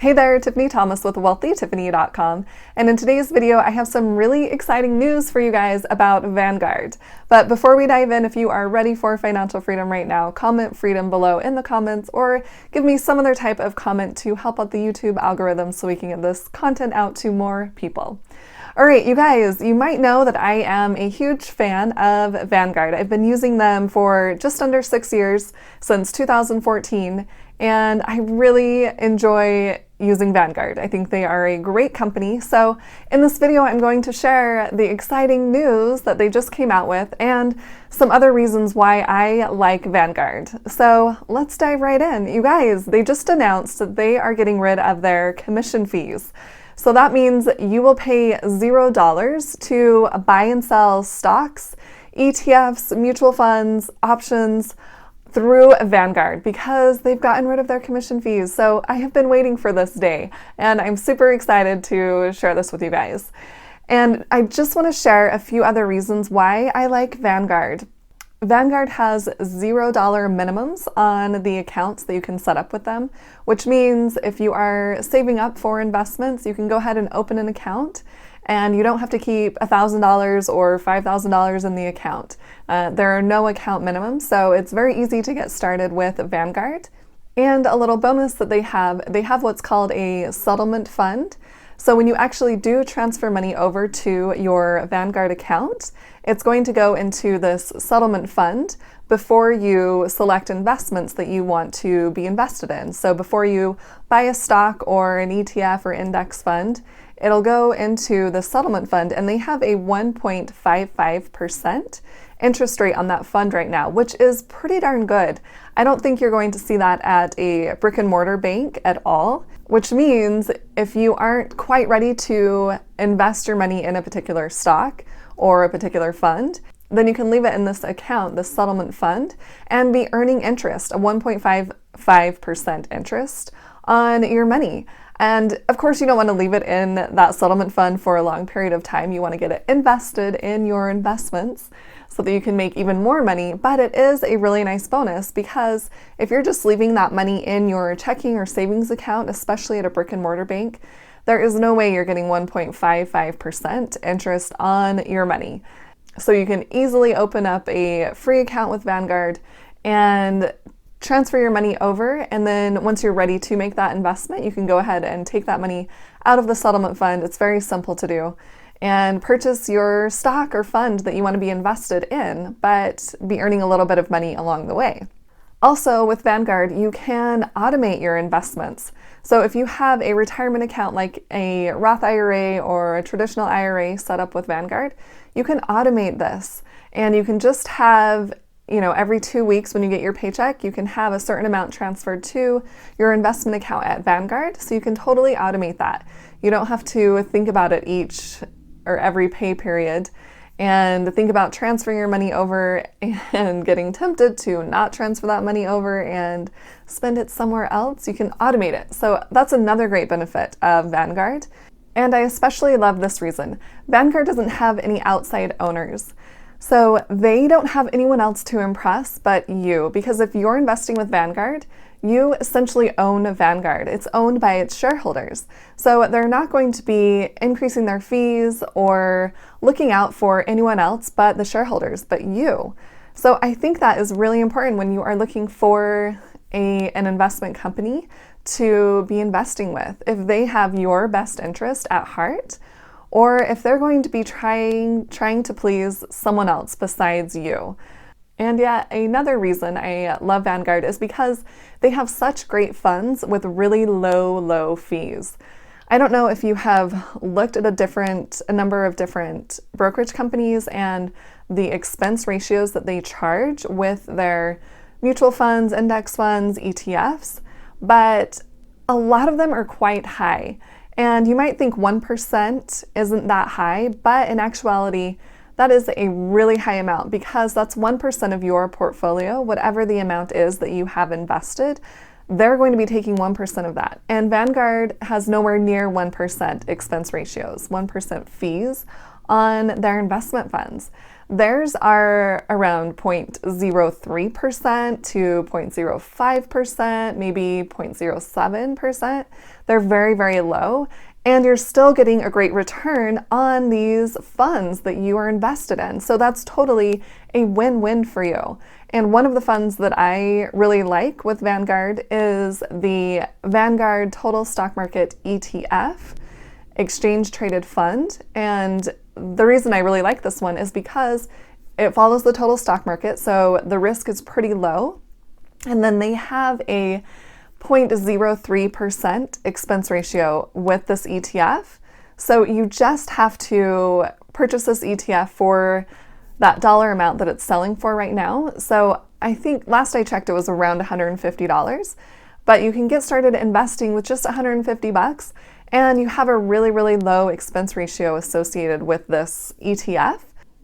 Hey there, Tiffany Thomas with WealthyTiffany.com, and in today's video I have some really exciting news for you guys about Vanguard. But before we dive in, if you are ready for financial freedom right now, comment freedom below in the comments or give me some other type of comment to help out the YouTube algorithm so we can get this content out to more people. Alright, you guys, you might know that I am a huge fan of Vanguard. I've been using them for just under 6 years, since 2014, and I really enjoy using Vanguard. I think they are a great company. So in this video, I'm going to share the exciting news that they just came out with and some other reasons why I like Vanguard. So let's dive right in. You guys, they just announced that they are getting rid of their commission fees. So that means you will pay $0 to buy and sell stocks, ETFs, mutual funds, options through Vanguard because they've gotten rid of their commission fees. So I have been waiting for this day and I'm super excited to share this with you guys. And I just want to share a few other reasons why I like Vanguard. Vanguard has $0 minimums on the accounts that you can set up with them, which means if you are saving up for investments, you can go ahead and open an account and you don't have to keep $1,000 or $5,000 in the account. There are no account minimums, so it's very easy to get started with Vanguard. And a little bonus that they have what's called a settlement fund. So when you actually do transfer money over to your Vanguard account, it's going to go into this settlement fund before you select investments that you want to be invested in. So before you buy a stock or an ETF or index fund, it'll go into the settlement fund, and they have a 1.55% interest rate on that fund right now, which is pretty darn good. I don't think you're going to see that at a brick and mortar bank at all, which means if you aren't quite ready to invest your money in a particular stock or a particular fund, then you can leave it in this account, the settlement fund, and be earning interest, a 1.55% interest on your money. And of course, you don't want to leave it in that settlement fund for a long period of time. You want to get it invested in your investments so that you can make even more money. But it is a really nice bonus because if you're just leaving that money in your checking or savings account, especially at a brick and mortar bank, there is no way you're getting 1.55% interest on your money. So you can easily open up a free account with Vanguard and transfer your money over, and then once you're ready to make that investment, you can go ahead and take that money out of the settlement fund. It's very simple to do, and purchase your stock or fund that you want to be invested in, but be earning a little bit of money along the way. Also, with Vanguard, you can automate your investments. So if you have a retirement account like a Roth IRA or a traditional IRA set up with Vanguard, you can automate this, and you can just have every 2 weeks when you get your paycheck, you can have a certain amount transferred to your investment account at Vanguard. So you can totally automate that. You don't have to think about it each or every pay period and think about transferring your money over and getting tempted to not transfer that money over and spend it somewhere else. You can automate it. So that's another great benefit of Vanguard. And I especially love this reason. Vanguard doesn't have any outside owners. So they don't have anyone else to impress but you, because if you're investing with Vanguard, you essentially own Vanguard. It's owned by its shareholders. So they're not going to be increasing their fees or looking out for anyone else but the shareholders, but you. So I think that is really important when you are looking for an investment company to be investing with. If they have your best interest at heart, or if they're going to be trying to please someone else besides you. And yet another reason I love Vanguard is because they have such great funds with really low fees. I don't know if you have looked at a number of different brokerage companies and the expense ratios that they charge with their mutual funds, index funds, ETFs, but a lot of them are quite high. And you might think 1% isn't that high, but in actuality, that is a really high amount because that's 1% of your portfolio, whatever the amount is that you have invested, they're going to be taking 1% of that. And Vanguard has nowhere near 1% expense ratios, 1% fees on their investment funds. Theirs are around 0.03% to 0.05%, maybe 0.07%. They're very, very low, and you're still getting a great return on these funds that you are invested in. So that's totally a win-win for you. And one of the funds that I really like with Vanguard is the Vanguard Total Stock Market ETF, Exchange Traded Fund. And the reason I really like this one is because it follows the total stock market, so the risk is pretty low. And then they have a 0.03% expense ratio with this ETF. So you just have to purchase this ETF for that dollar amount that it's selling for right now. So I think last I checked it was around $150, but you can get started investing with just $150 and you have a really, really low expense ratio associated with this ETF.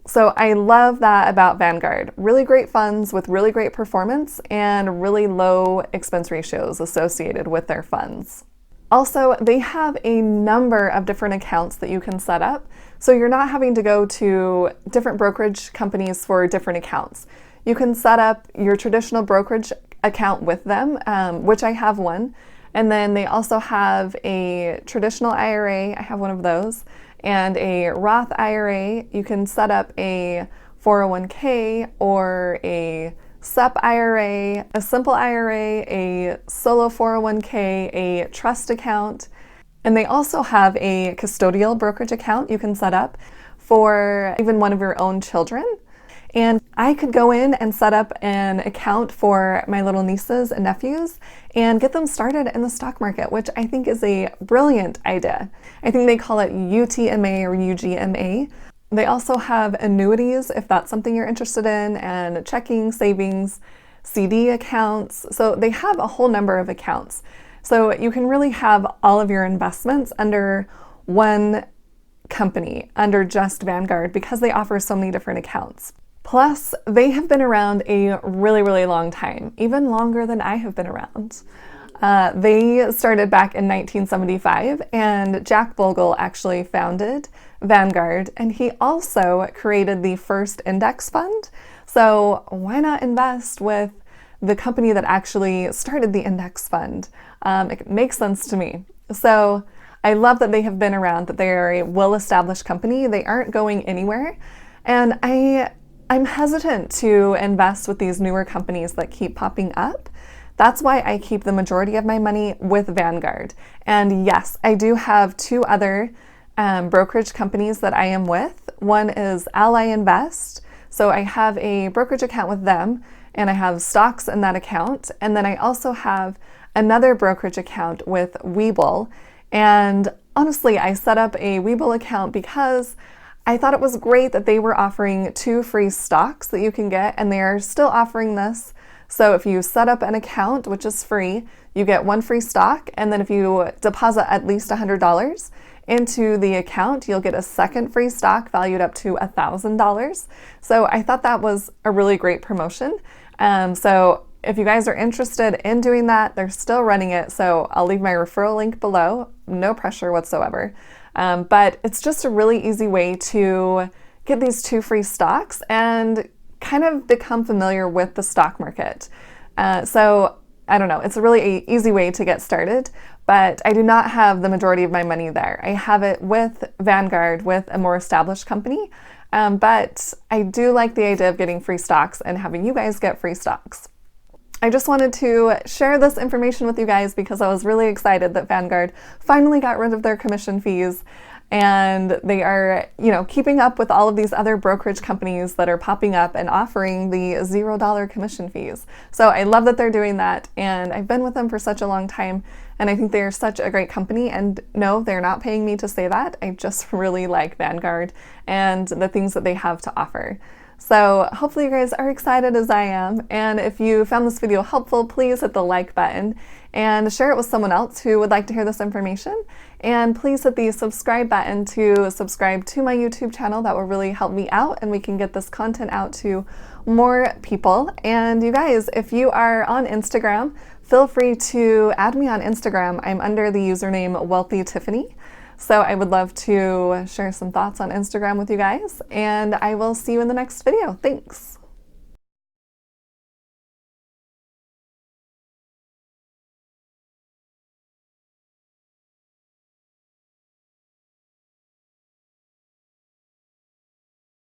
So I love that about Vanguard. Really great funds with really great performance and really low expense ratios associated with their funds. Also, they have a number of different accounts that you can set up. So you're not having to go to different brokerage companies for different accounts. You can set up your traditional brokerage account with them, which I have one. And then they also have a traditional IRA, I have one of those, and a Roth IRA. You can set up a 401k or a SEP IRA, a simple IRA, a solo 401k, a trust account. And they also have a custodial brokerage account you can set up for even one of your own children. And I could go in and set up an account for my little nieces and nephews and get them started in the stock market, which I think is a brilliant idea. I think they call it UTMA or UGMA. They also have annuities if that's something you're interested in, and checking, savings, CD accounts. So they have a whole number of accounts. So you can really have all of your investments under one company, under just Vanguard, because they offer so many different accounts. Plus, they have been around a really, really long time, even longer than I have been around. They started back in 1975, and Jack Bogle actually founded Vanguard, and he also created the first index fund. So why not invest with the company that actually started the index fund? It makes sense to me. So I love that they have been around, that they are a well-established company. They aren't going anywhere. And I'm hesitant to invest with these newer companies that keep popping up. That's why I keep the majority of my money with Vanguard. And yes, I do have two other brokerage companies that I am with. One is Ally Invest. So I have a brokerage account with them, and I have stocks in that account. And then I also have another brokerage account with Webull. And honestly, I set up a Webull account because I thought it was great that they were offering 2 free stocks that you can get, and they are still offering this. So if you set up an account, which is free, you get 1 free stock, and then if you deposit at least $100 into the account, you'll get a second free stock valued up to $1,000. So I thought that was a really great promotion. So if you guys are interested in doing that, they're still running it. So I'll leave my referral link below, no pressure whatsoever. But it's just a really easy way to get these 2 free stocks and kind of become familiar with the stock market. So I don't know, it's a really easy way to get started, but I do not have the majority of my money there. I have it with Vanguard, with a more established company, but I do like the idea of getting free stocks and having you guys get free stocks. I just wanted to share this information with you guys because I was really excited that Vanguard finally got rid of their commission fees, and they are, keeping up with all of these other brokerage companies that are popping up and offering the $0 commission fees. So I love that they're doing that, and I've been with them for such a long time, and I think they're such a great company. And no, they're not paying me to say that. I just really like Vanguard and the things that they have to offer. So hopefully you guys are excited as I am, and if you found this video helpful, please hit the like button and share it with someone else who would like to hear this information. And please hit the subscribe button to subscribe to my YouTube channel. That will really help me out, and we can get this content out to more people. And you guys, if you are on Instagram, feel free to add me on Instagram. I'm under the username Wealthy Tiffany. So I would love to share some thoughts on Instagram with you guys, and I will see you in the next video. Thanks.